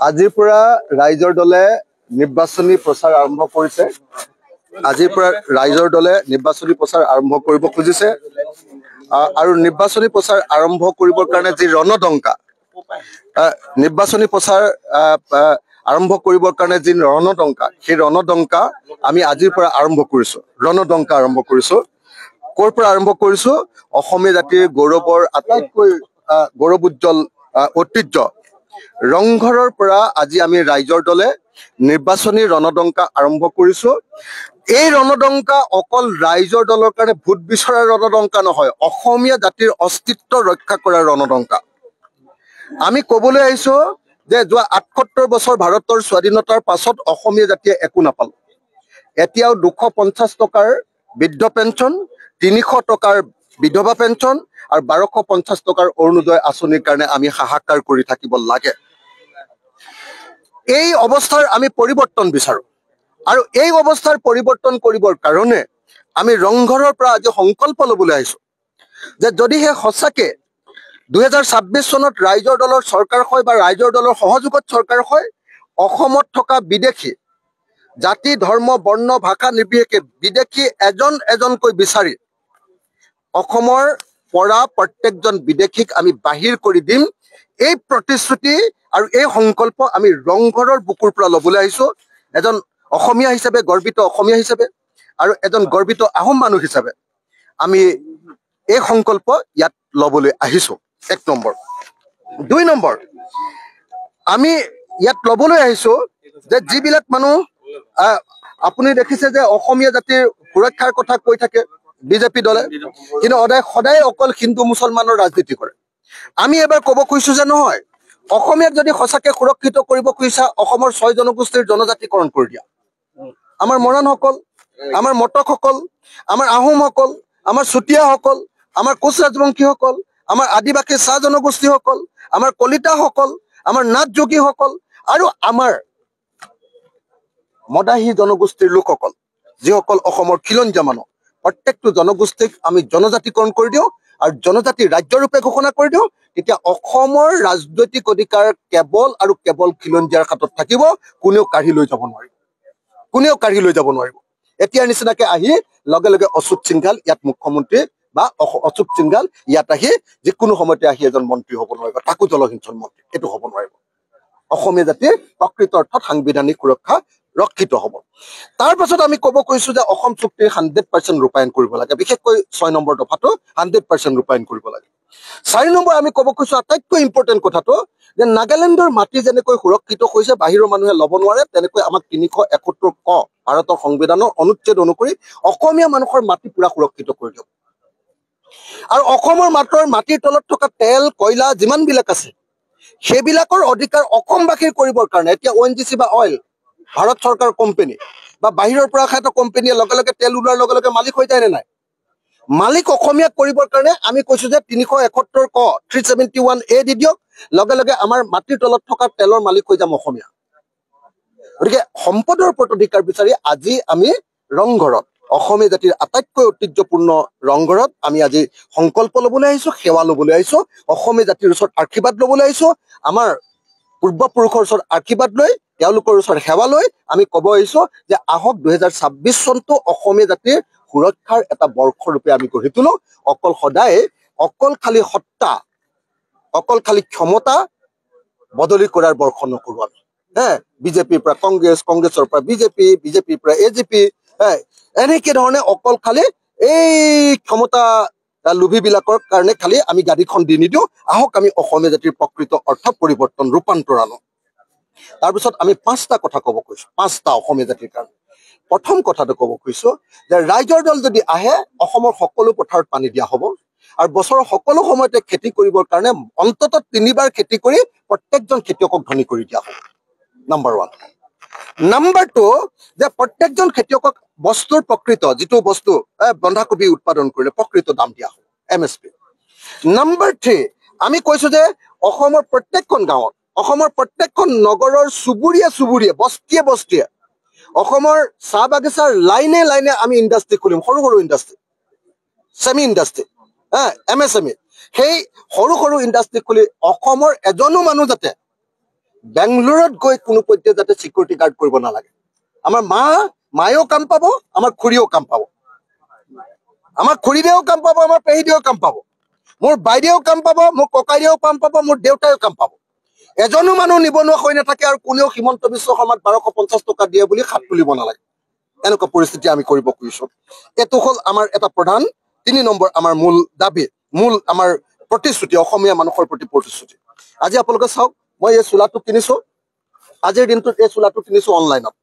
আজিৰ পৰা ৰাইজৰ দলে নিৰ্বাচনী প্ৰচাৰ আৰম্ভ কৰিছে। আজিৰ পৰা ৰাইজৰ দলে নিৰ্বাচনী প্ৰচাৰ আৰম্ভ কৰিব খুজিছে আৰু নিৰ্বাচনী প্ৰচাৰ আৰম্ভ কৰিবৰ কাৰণে যি ৰণদংকা নিৰ্বাচনী প্ৰচাৰ আৰম্ভ কৰিবৰ কাৰণে যি ৰণদংকা সেই ৰণদংকা আমি আজিৰ পৰা আৰম্ভ কৰিছো। ৰণদংকা আৰম্ভ কৰিছো। ক'ৰ পৰা আৰম্ভ কৰিছো? অসমীয়া জাতিৰ গৌৰৱৰ আটাইতকৈ গৌৰৱোজ্জ্বল ঐতিহ্য ৰংঘৰৰ পৰা আজি আমি ৰাইজৰ দলে নিৰ্বাচনী ৰণদংকা আৰম্ভ কৰিছো। এই ৰণদংকা অকল ৰাইজৰ দলৰ কাৰণে ভোট বিচৰাৰ ৰণদংকা নহয়, অসমীয়া জাতিৰ অস্তিত্ব ৰক্ষা কৰাৰ ৰণদংকা। আমি কবলৈ আহিছো যে যোৱা ৭৮ বছৰ ভাৰতৰ স্বাধীনতাৰ পাছত অসমীয়া জাতিয়ে একো নাপালো। এতিয়াও 250 টকাৰ বৃদ্ধ পেঞ্চন, 300 টকাৰ বিধৱা পেঞ্চন আৰু 1250 টকাৰ অৰুণোদয় আঁচনিৰ কাৰণে আমি হাহাকাৰ কৰি থাকিব লাগে। এই অৱস্থাৰ আমি পৰিৱৰ্তন বিচাৰো আৰু এই অৱস্থাৰ পৰিৱৰ্তন কৰিবৰ কাৰণে আমি ৰংঘৰৰ পৰা আজি সংকল্প ল'বলৈ আহিছো যে যদিহে সঁচাকে 2026 চনত ৰাইজৰ দলৰ চৰকাৰ হয় বা ৰাইজৰ দলৰ সহযোগত চৰকাৰ হয়, অসমত থকা বিদেশী জাতি ধৰ্ম বৰ্ণ ভাষা নিৰ্বিশেষে বিদেশী এজন এজনকৈ বিচাৰি অসমৰ পৰা প্ৰত্যেকজন বিদেশীক আমি বাহিৰ কৰি দিম। এই প্ৰতিশ্ৰুতি আৰু এই সংকল্প আমি ৰংঘৰৰ বুকুৰ পৰা ল'বলৈ আহিছো। এজন অসমীয়া হিচাপে গৰ্বিত অসমীয়া হিচাপে আৰু এজন গৰ্বিত আহোম মানুহ হিচাপে আমি এই সংকল্প ইয়াত ল'বলৈ আহিছো। 1 নম্বৰ। 2 নম্বৰ, আমি ইয়াত ল'বলৈ আহিছো যে যিবিলাক মানুহ আপুনি দেখিছে যে অসমীয়া জাতিৰ সুৰক্ষাৰ কথা কৈ থাকে বিজেপি দলে, কিন্তু সদায় অকল হিন্দু মুছলমানৰ ৰাজনীতি কৰে। আমি এবাৰ ক'ব খুজিছো যে নহয়, অসমীয়াক যদি সঁচাকে সুৰক্ষিত কৰিব খুজিছা অসমৰ 6 জনগোষ্ঠীৰ জনজাতিকৰণ কৰি দিয়া। আমাৰ মৰাণসকল, আমাৰ মটকসকল, আমাৰ আহোমসকল, আমাৰ চুতীয়াসকল, আমাৰ কোচ ৰাজবংশীসকল, আমাৰ আদিবাসী চাহ জনগোষ্ঠীসকল, আমাৰ কলিতাসকল, আমাৰ নাথ যোগীসকল আৰু আমাৰ মদাহী জনগোষ্ঠীৰ লোকসকল, যিসকল অসমৰ খিলঞ্জীয়া মানুহ, প্ৰত্যেকটো জনগোষ্ঠীক আমি জনজাতিকৰণ কৰি দিওঁ আৰু জনজাতি ৰাজ্যৰূপে ঘোষণা কৰি দিওঁ। তেতিয়া অসমৰ ৰাজনৈতিক অধিকাৰ কেৱল আৰু কেৱল খিলঞ্জীয়াৰ হাতত থাকিব। কোনেও কাঢ়ি লৈ যাব নোৱাৰিব, কোনেও কাঢ়ি লৈ যাব নোৱাৰিব। এতিয়াৰ নিচিনাকে আহি লগে লগে অচ্যুত সিংঘাল ইয়াত মুখ্যমন্ত্ৰী বা অচ্যুত সিংঘাল ইয়াত আহি যিকোনো সময়তে আহি এজন মন্ত্ৰী হ'ব নোৱাৰিব, তাকো জলসিঞ্চন মন্ত্ৰী, এইটো হ'ব নোৱাৰিব। অসমীয়া জাতিৰ প্ৰকৃত অৰ্থত সাংবিধানিক সুৰক্ষা ৰক্ষিত হ'ব। তাৰ পাছত আমি ক'ব কৈছো যে অসম চুক্তিৰ 100% ৰূপায়ণ কৰিব লাগে, বিশেষকৈ 6 নম্বৰ দফাটো 100% ৰূপায়ণ কৰিব লাগে। 4 নম্বৰ আমি ক'ব কৈছো আটাইতকৈ ইম্পৰ্টেণ্ট কথাটো যে নাগালেণ্ডৰ মাটি যেনেকৈ সুৰক্ষিত হৈছে বাহিৰৰ মানুহে ল'ব নোৱাৰে, তেনেকৈ আমাক 371 ক ভাৰতৰ সংবিধানৰ অনুচ্ছেদ অনুসৰি অসমীয়া মানুহৰ মাটি পুৰা সুৰক্ষিত কৰি দিয়ক। আৰু অসমৰ মাটিৰ তলত থকা তেল কয়লা যিমানবিলাক আছে সেইবিলাকৰ অধিকাৰ অসমবাসীৰ কৰিবৰ কাৰণে এতিয়া ONGC বা অইল ভাৰত চৰকাৰৰ কোম্পানী বা বাহিৰৰ পৰা অহা এটা কোম্পানীয়ে লগে লগে তেল ওলোৱাৰ লগে লগে মালিক হৈ যায় নে নাই? মালিক অসমীয়া কৰিবৰ কাৰণে আমি কৈছো যে 371 ক 371A দি দিয়ক, লগে লগে আমাৰ মাটিৰ তলত থকা তেলৰ মালিক হৈ যাম অসমীয়া। গতিকে সম্পদৰ ওপৰত অধিকাৰ বিচাৰি আজি আমি ৰংঘৰত, অসমীয়া জাতিৰ আটাইতকৈ ঐতিহ্যপূৰ্ণ ৰংঘৰত আমি আজি সংকল্প ল'বলৈ আহিছো, সেৱা ল'বলৈ আহিছো, অসমীয়া জাতিৰ ওচৰত আশীৰ্বাদ ল'বলৈ আহিছো। আমাৰ পূৰ্বপুৰুষৰ ওচৰত আশীৰ্বাদ লৈ তেওঁলোকৰ ওচৰত সেৱা লৈ আমি ক'ব আহিছো যে আহক 2026 চনটো অসমীয়া জাতিৰ সুৰক্ষাৰ এটা বৰ্ষৰূপে আমি গঢ়ি তোলো। অকল খালি সত্তা, অকল খালি ক্ষমতা বদলি কৰাৰ বৰ্ষ নকৰো আমি। বিজেপিৰ পৰা কংগ্ৰেছ, কংগ্ৰেছৰ পৰা বিজেপি, বিজেপিৰ পৰা AGP, এনেকে ধৰণে অকল খালি এই ক্ষমতা লোভীবিলাকৰ কাৰণে খালি আমি গাড়ীখন দি নিদিওঁ। আহক আমি অসমীয়া জাতিৰ প্ৰকৃত অৰ্থ পৰিৱৰ্তন ৰূপান্তৰ আনো। তাৰপিছত আমি 5টা কথা ক'ব কৈছো, 5টা অসমীয়া জাতিৰ কাৰণে। প্ৰথম কথাটো ক'ব কৈছো যে ৰাইজৰ দল যদি আহে অসমৰ সকলো পথাৰত পানী দিয়া হ'ব আৰু বছৰৰ সকলো সময়তে খেতি কৰিবৰ কাৰণে অন্ততঃ 3বাৰ খেতি কৰি প্ৰত্যেকজন খেতিয়কক ধনী কৰি দিয়া হ'ব। নম্বৰ 1। নম্বৰ 2 যে প্ৰত্যেকজন খেতিয়কক বস্তুৰ প্ৰকৃত যিটো বস্তু বন্ধাকবি উৎপাদন কৰিলে প্ৰকৃত দাম দিয়া হ'ব, MSP। নম্বৰ 3 আমি কৈছো যে অসমৰ প্ৰত্যেকখন গাঁৱত, অসমৰ প্ৰত্যেকখন নগৰৰ চুবুৰীয়ে বস্তিয়ে অসমৰ চাহ বাগিচাৰ লাইনে লাইনে আমি ইণ্ডাষ্ট্ৰি খুলিম, সৰু সৰু ইণ্ডাষ্ট্ৰি, ছেমি ইণ্ডাষ্ট্ৰি, MSME। সেই সৰু সৰু ইণ্ডাষ্ট্ৰি খুলি অসমৰ এজনো মানুহ যাতে বেংগলোৰত গৈ কোনো পধ্যে যাতে সিকিউৰিটি গাৰ্ড কৰিব নালাগে। আমাৰ মায়েও কাম পাব, আমাৰ খুৰীও কাম পাব, আমাৰ খুৰীদেও কাম পাব, আমাৰ পেহীদেও কাম পাব, মোৰ বাইদেও কাম পাব, মোৰ ককাইদেও কাম পাব, মোৰ দেউতাইও কাম পাব। এজনো মানুহ নিবনুৱা হৈ নাথাকে আৰু কোনেও হিমন্ত বিশ্ব শৰ্মাক 1250 টকা দিয়ে বুলি হাত তুলিব নালাগে। এনেকুৱা পৰিস্থিতি আমি কৰিব খুজিছো। এইটো হ'ল আমাৰ এটা প্ৰধান 3 নম্বৰ আমাৰ মূল দাবী, মূল আমাৰ প্ৰতিশ্ৰুতি, অসমীয়া মানুহৰ প্ৰতি প্ৰতিশ্ৰুতি। আজি আপোনালোকে চাওক, মই এই চোলাটো কিনিছো, আজিৰ দিনটোত এই চোলাটো কিনিছো অনলাইনত।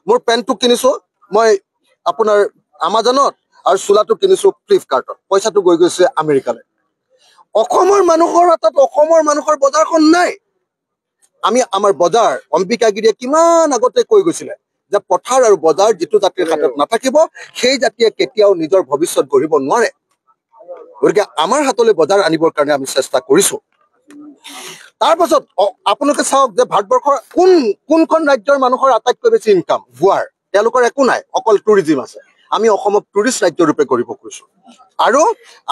মোৰ পেণ্টটো কিনিছো মই আপোনাৰ আমাজনত, আৰু চোলাটো কিনিছো ফ্লিপকাৰ্টত। পইচাটো গৈ গৈছে আমেৰিকালৈ। অসমৰ মানুহৰ হাতত অসমৰ মানুহৰ বজাৰখন নাই। আমি আমাৰ বজাৰ অম্বিকাগিৰিয়ে কিমান আগতে কৈ গৈছিলে যে পথাৰ আৰু বজাৰ যিটো জাতিৰ হাতত নাথাকিব, সেই জাতিয়ে কেতিয়াও নিজৰ ভৱিষ্যত গঢ়িব নোৱাৰে। গতিকে আমাৰ হাতলৈ বজাৰ আনিবৰ কাৰণে আমি চেষ্টা কৰিছো। তাৰ পাছত আপোনালোকে চাওক যে ভাৰতবৰ্ষৰ কোনখন ৰাজ্যৰ মানুহৰ আটাইতকৈ বেছি ইনকাম? গোৱাৰ। তেওঁলোকৰ একো নাই, অকল টুৰিজিম আছে। আমি অসমক টুৰিষ্ট ৰাজ্য ৰূপে কৰিব খুজিছো, আৰু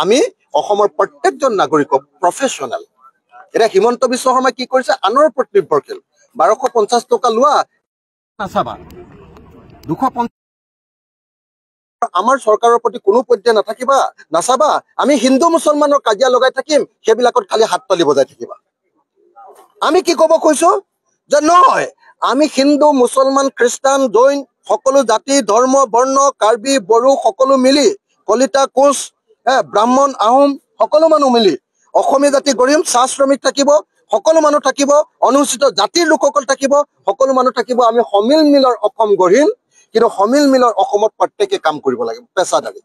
আমি অসমৰ প্ৰত্যেকজন নাগৰিকক প্ৰফেচনেল। এতিয়া হিমন্ত বিশ্ব শৰ্মাই কি কৰিছে? আনৰ ওপৰত নিৰ্ভৰশীল। 1250 টকা লোৱা নাচাবা, 250 আমাৰ চৰকাৰৰ প্ৰতি কোনো পধ্যে নাচাবা। আমি হিন্দু মুছলমানৰ কাজিয়া লগাই থাকিম, সেইবিলাকত খালি হাত তালি বজাই থাকিবা। আমি কি ক'ব খুজিছো যে নহয়, আমি হিন্দু মুছলমান খ্ৰীষ্টান জৈন সকলো জাতি ধৰ্ম বৰ্ণ কাৰ্বি বড়ো সকলো মিলি, কলিতা কোচ ব্ৰাহ্মণ আহোম সকলো মানুহ মিলি অসমীয়া জাতি গঢ়িম। চাহ শ্ৰমিক থাকিব, সকলো মানুহ থাকিব, অনুসূচিত জাতিৰ লোকসকল থাকিব, সকলো মানুহ থাকিব। আমি সমিল মিলৰ অসম গঢ়িম, কিন্তু সমিল মিলৰ অসমত প্ৰত্যেকে কাম কৰিব লাগিব, পেচাদাৰী।